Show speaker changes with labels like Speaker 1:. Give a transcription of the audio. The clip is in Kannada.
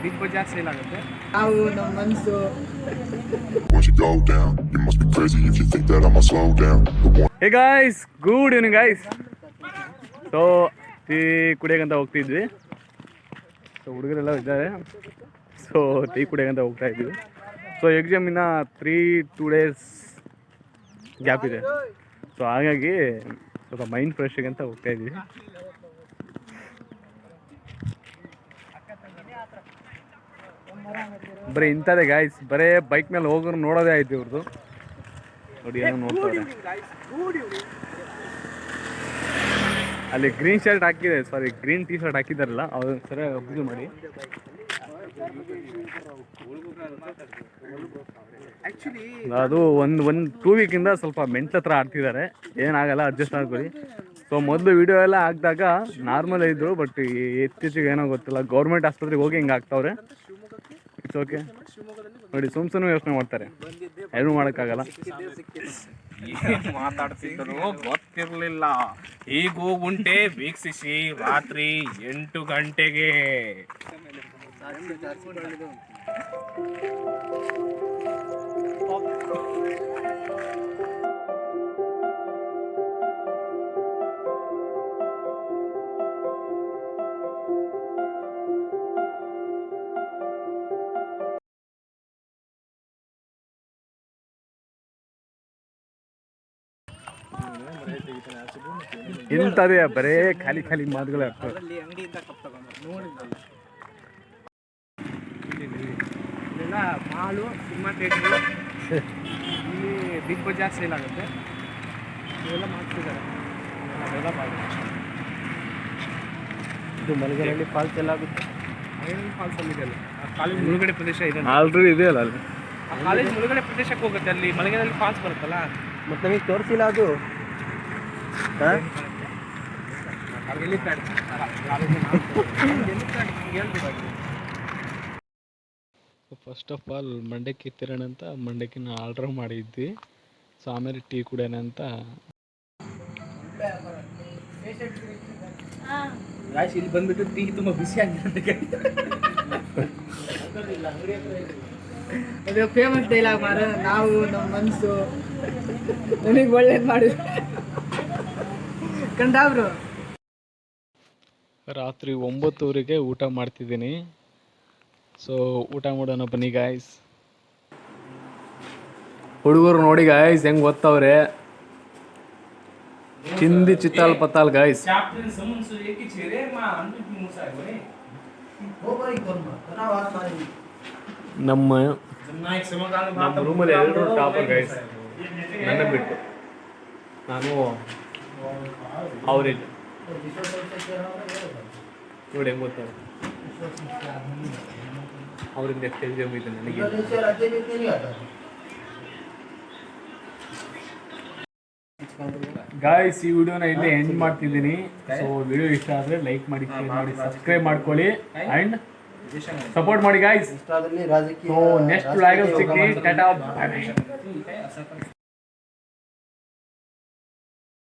Speaker 1: ಬಿಗ್ ಬಜಾರ್ ಸೇಲ್ ಆಗುತ್ತೆ.
Speaker 2: ನಾವು ನಮ್ಮ ಮನಸ್ಸು
Speaker 3: Once you go down, you must be crazy if you think that I'ma slow down.
Speaker 1: Hey guys, good evening guys. So tea ಕುಡಿಯೋಕ್ಕಂತ ಹೋಗ್ತಿದ್ವಿ. ಸೊ ಹುಡುಗರೆಲ್ಲ ಇದ್ದಾರೆ. ಸೊ ಟೀ ಕುಡಿಯೋಕ್ಕಂತ ಹೋಗ್ತಾ ಇದ್ವಿ. ಸೊ ಎಕ್ಸಾಮ್ ಇನ್ನು 2 ಡೇಸ್ ಗ್ಯಾಪ್ ಇದೆ. ಸೊ ಹಾಗಾಗಿ ಸ್ವಲ್ಪ ಮೈಂಡ್ ಫ್ರೆಶ್ಗೆ ಅಂತ ಹೋಗ್ತಾ ಇದ್ವಿ. ಬರೀ ಇಂಥದ್ದೇ ಗಾಯ್ಸ್, ಬರೀ ಬೈಕ್ ಮೇಲೆ ಹೋಗೋರು ನೋಡೋದೇ ಆಯ್ತು ಇವ್ರದ್ದು. ನೋಡಿ ಏನೋ ನೋಡ್ತಾರೆ. ಅಲ್ಲಿ ಗ್ರೀನ್ ಶರ್ಟ್ ಹಾಕಿದೆ, ಸಾರಿ ಗ್ರೀನ್ ಟೀ ಶರ್ಟ್ ಹಾಕಿದಾರಲ್ಲ ಅವ್ರು ಸರಿಯಾಗಿ ಅಬ್ಸರ್ವ್ ಮಾಡಿ. ಅದು ಒಂದು 2 ವೀಕಿಂದ ಸ್ವಲ್ಪ ಮೆಂಟ್ಲ ಹತ್ರ ಆಡ್ತಿದ್ದಾರೆ. ಏನಾಗಲ್ಲ, ಅಡ್ಜಸ್ಟ್ ಮಾಡ್ಕೊಳ್ಳಿ. ಸೊ ಮೊದಲು ವಿಡಿಯೋ ಎಲ್ಲ ಹಾಕಿದಾಗ ನಾರ್ಮಲ್ ಇದ್ರು, ಬಟ್ ಇತ್ತೀಚೆಗೆ ಏನೋ ಗೊತ್ತಿಲ್ಲ, ಗೌರ್ಮೆಂಟ್ ಆಸ್ಪತ್ರೆಗೆ ಹೋಗಿ ಹಿಂಗೆ ಆಗ್ತಾವ್ರೆ. It's okay. ನೋಡಿ ಸುಮ್ಸುನು ಯೋಚನೆ ಮಾಡ್ತಾರೆ, ಏನೂ ಮಾಡೋಕ್ಕಾಗಲ್ಲ.
Speaker 4: ಮಾತಾಡ್ತಿದ್ರು ಗೊತ್ತಿರಲಿಲ್ಲ. ಈಗ ಹೋಗುಂಟೆ ವೀಕ್ಷಿಸಿ ರಾತ್ರಿ 8 ಗಂಟೆಗೆ.
Speaker 1: ಇಂಥದೇ ಬರೇ ಖಾಲಿ ಖಾಲಿ ಮಾತುಗಳೇ ಆಗ್ತವೆ.
Speaker 4: ಇದೆಲ್ಲ ಮಾಲು, ಸಿನಿಮಾ ಥಿಯೇಟ್ರು, ಇಲ್ಲಿ ಬಿಗ್ ಬಜಾರ್ ಸೇಲ್ ಆಗುತ್ತೆ. ಇವೆಲ್ಲ ಮಾಡ್ತಿದ್ದಾರೆ. ಅದೆಲ್ಲ
Speaker 2: ಇದು ಮಲಗನಹಳ್ಳಿ ಫಾಲ್ಸ್ ಎಲ್ಲ ಆಗುತ್ತೆ.
Speaker 4: ಮಲಗನಹಳ್ಳಿ ಫಾಲ್ಸ್ ಅಲ್ಲಿ ಇದೆಯಲ್ಲ, ಆ ಕಾಲೇಜ್ ಮುಳುಗಡೆ ಪ್ರದೇಶ ಇದೆ.
Speaker 1: ಆಲ್ರೆಡಿ ಇದೆ ಅಲ್ಲ ಅಲ್ಲಿ,
Speaker 4: ಆ ಕಾಲೇಜ್ ಮುಳುಗಡೆ ಪ್ರದೇಶಕ್ಕೆ ಹೋಗುತ್ತೆ. ಅಲ್ಲಿ ಮಲಗನಹಳ್ಳಿ ಫಾಲ್ಸ್ ಬರುತ್ತಲ್ಲ,
Speaker 2: ಮತ್ತು ನಮಗೆ ತೋರಿಸಿಲ್ಲ ಅದು.
Speaker 1: ಫಸ್ಟ್ ಆಫ್ ಆಲ್ ಮಂಡಕ್ಕಿ ತಿರೋಣ ಅಂತ ಮಂಡಕ್ಕಿನ ಆರ್ಡ್ರ್ ಮಾಡಿದ್ವಿ. ಸೊ ಆಮೇಲೆ ಟೀ ಕುಡಿಯೋಣ ಅಂತ.
Speaker 4: ಇಲ್ಲಿ ಬಂದ್ಬಿಟ್ಟು ಟೀ ತುಂಬ ಬಿಸಿ ಆಗಿರುತ್ತೆ.
Speaker 2: ಅದು ಫೇಮಸ್ ಡೈಲಾಗ್ ಮಾರ, ನಾವು ನಮ್ಮ ಮನಸ್ಸು ನನಗೆ ಒಳ್ಳೇದು ಮಾಡಿದ್ರು ಕಂಡಾಬ್ರು.
Speaker 1: ರಾತ್ರಿ 9:00 ಊಟ ಮಾಡ್ತಿದ್ದೀನಿ. ಸೊ ಊಟ ಮಾಡೋಣ ಬನ್ನಿ ಗಾಯ್ಸ್. ಹುಡುಗರು ನೋಡಿ ಗಾಯ್ಸ್ ಹೆಂಗೆ ಓದ್ತವ್ರೆ, ಚಿಂದಿ ಚಿತ್ತಾಲ್ ಪತ್ತಾಲ್ ಗಾಯ್ಸ್. ನಮ್ಮ ರೂಮಲ್ಲಿ ಎಲ್ಲರೂ ಟಾಪರ್ ಗೈಸ್, ನನ್ನ ಬಿಟ್ಟು. ನಾನು ಅವರೇಜ್ ನೋಡಿ ಹೆಂಗೆ ಗೊತ್ತಾರೆ. ಅವರಿಂದ ಎಷ್ಟು ಎಕ್ಸಾಮ್ ಇದೆ ನನಗೆ. ಗಾಯ್ಸ್, ಈ ವಿಡಿಯೋನ ಇಲ್ಲಿ ಎಂಡ್ ಮಾಡ್ತಿದ್ದೀನಿ. ಸೊ ವಿಡಿಯೋ ಇಷ್ಟ ಆದರೆ ಲೈಕ್ ಮಾಡಿ, ಶೇರ್ ಮಾಡಿ, ಸಬ್ಸ್ಕ್ರೈಬ್ ಮಾಡ್ಕೊಳ್ಳಿ ಆ್ಯಂಡ್ ಸಪೋರ್ಟ್ ಮಾಡಿ ಗಾಯ್ಸ್. ಸೊ ನೆಕ್ಸ್ಟ್ ವ್ಲಾಗಲ್ಲಿ ಸಿಗ್ತೀನಿ. ಟಾಟಾ, ಬಾಯ್ ಬಾಯ್.